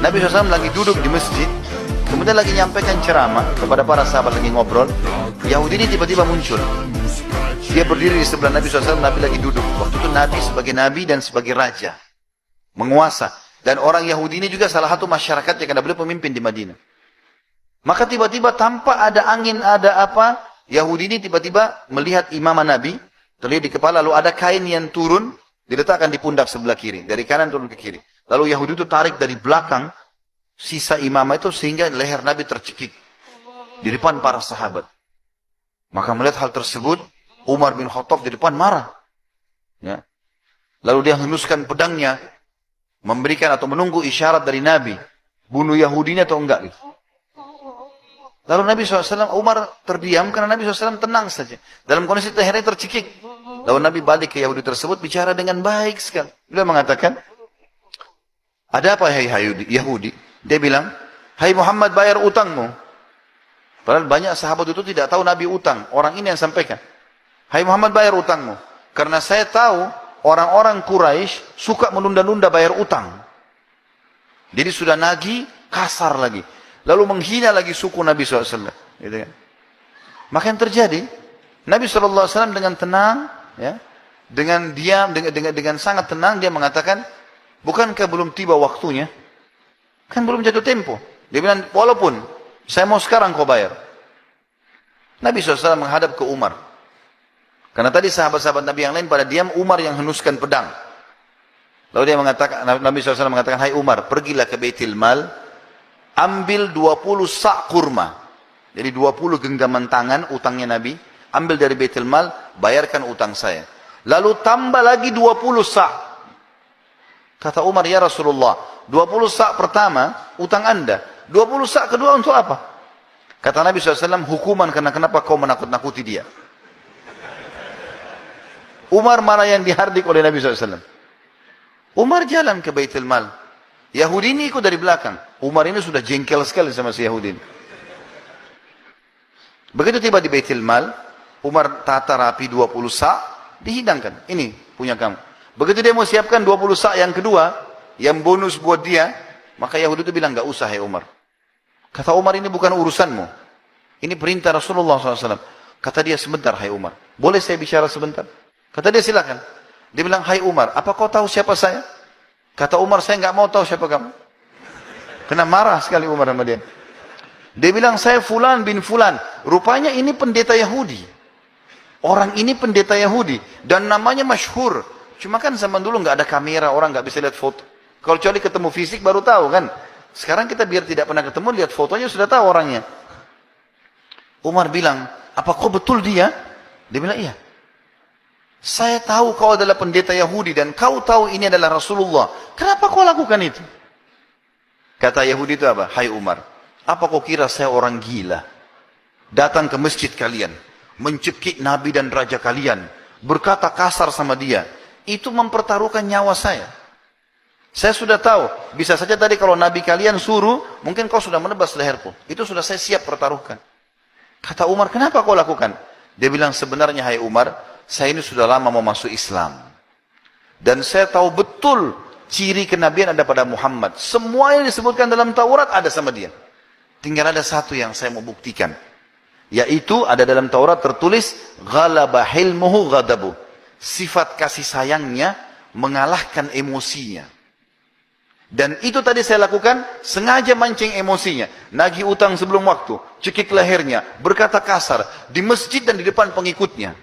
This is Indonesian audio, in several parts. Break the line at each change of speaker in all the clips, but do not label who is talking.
Nabi SAW lagi duduk di masjid, kemudian lagi nyampaikan ceramah kepada para sahabat, lagi ngobrol. Yahudi ini tiba-tiba muncul. Dia berdiri di sebelah Nabi SAW, Nabi lagi duduk. Waktu itu Nabi sebagai Nabi dan sebagai Raja, menguasa. Dan orang Yahudi ini juga salah satu masyarakat yang ada beliau pemimpin di Madinah. Maka tiba-tiba tanpa ada angin, ada apa, Yahudi ini tiba-tiba melihat imamah Nabi, terlihat di kepala, lalu ada kain yang turun, diletakkan di pundak sebelah kiri, dari kanan turun ke kiri. Lalu Yahudi itu tarik dari belakang sisa imamah itu sehingga leher Nabi tercekik di depan para sahabat. Maka melihat hal tersebut, Umar bin Khattab di depan marah. Ya. Lalu dia henuskan pedangnya, memberikan atau menunggu isyarat dari Nabi, bunuh Yahudi ini atau enggak. Gitu. Lalu Nabi SAW, Umar terdiam karena Nabi SAW tenang saja. Dalam kondisi lehernya tercekik. Lalu Nabi balik ke Yahudi tersebut, bicara dengan baik sekali. Dia mengatakan, ada apa hai Yahudi? Dia bilang, hai Muhammad, bayar utangmu. Padahal banyak sahabat itu tidak tahu Nabi utang. Orang ini yang sampaikan. Hai Muhammad, bayar utangmu. Karena saya tahu orang-orang Quraisy suka menunda-nunda bayar utang. Jadi sudah nagih, kasar lagi. Lalu menghina lagi suku Nabi SAW. Gitu kan. Maka yang terjadi, Nabi SAW dengan tenang, ya, dengan diam, dengan sangat tenang, dia mengatakan, bukankah belum tiba waktunya? Kan belum jatuh tempo. Dia bilang, walaupun saya mau sekarang kau bayar. Nabi SAW menghadap ke Umar. Karena tadi sahabat-sahabat Nabi yang lain pada diam, Umar yang henuskan pedang. Lalu dia mengatakan, Nabi SAW mengatakan, hai Umar, pergilah ke Baitul Mal, ambil 20 sak kurma. Jadi 20 genggaman tangan utangnya Nabi, ambil dari Baitul Mal, bayarkan utang saya. Lalu tambah lagi 20 sak. Kata Umar, ya Rasulullah, 20 sak pertama utang anda, 20 sak kedua untuk apa? Kata Nabi SAW, hukuman karena kenapa kau menakut-nakuti dia. Umar marah yang dihardik oleh Nabi SAW. Umar jalan ke Baitul Mal. Yahudi ini ikut dari belakang. Umar ini sudah jengkel sekali sama si Yahudi ini. Begitu tiba di Baitul Mal, Umar tata rapi 20 sak, dihidangkan. Ini punya kamu. Begitu dia mau siapkan 20 sak yang kedua, yang bonus buat dia, maka Yahudi itu bilang, gak usah hai Umar. Kata Umar, ini bukan urusanmu. Ini perintah Rasulullah SAW. Kata dia, sebentar hai Umar. Boleh saya bicara sebentar? Kata dia, silakan. Dia bilang, hai Umar, apa kau tahu siapa saya? Kata Umar, saya nggak mau tahu siapa kamu. Kena marah sekali Umar sama dia. Dia bilang, saya Fulan bin Fulan. Rupanya ini pendeta Yahudi. Orang ini pendeta Yahudi. Dan namanya masyhur. Cuma kan zaman dulu nggak ada kamera, orang nggak bisa lihat foto. Kalau kecuali ketemu fisik baru tahu kan. Sekarang kita biar tidak pernah ketemu, lihat fotonya sudah tahu orangnya. Umar bilang, apa kau betul dia? Dia bilang, iya. Saya tahu kau adalah pendeta Yahudi dan kau tahu ini adalah Rasulullah. Kenapa kau lakukan itu? Kata Yahudi itu apa? Hai Umar, apa kau kira saya orang gila? Datang ke masjid kalian, mencekik Nabi dan Raja kalian, berkata kasar sama dia. Itu mempertaruhkan nyawa saya. Saya sudah tahu, bisa saja tadi kalau Nabi kalian suruh, mungkin kau sudah menebas leherku. Itu sudah saya siap pertaruhkan. Kata Umar, kenapa kau lakukan? Dia bilang, sebenarnya hai Umar, saya ini sudah lama mau masuk Islam. Dan saya tahu betul ciri kenabian ada pada Muhammad. Semua yang disebutkan dalam Taurat ada sama dia. Tinggal ada satu yang saya mau buktikan. Yaitu ada dalam Taurat tertulis, ghalaba hilmuhu ghadabu. Sifat kasih sayangnya mengalahkan emosinya. Dan itu tadi saya lakukan, sengaja mancing emosinya. Nagih utang sebelum waktu, cekik lehernya, berkata kasar, di masjid dan di depan pengikutnya.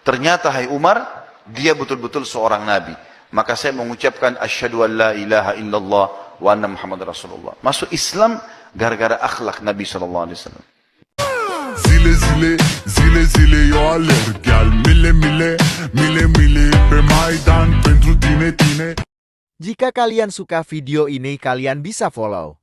Ternyata hai Umar, dia betul-betul seorang Nabi. Maka saya mengucapkan, asyhadu an la ilaha illallah wa anna Muhammad Rasulullah. Masuk Islam gara-gara akhlak Nabi SAW.
Zile zile, zile zile eu alerg Iar mile mile, mile mile pe Maidan pentru tine, tine.
Jika kalian suka video ini, kalian bisa follow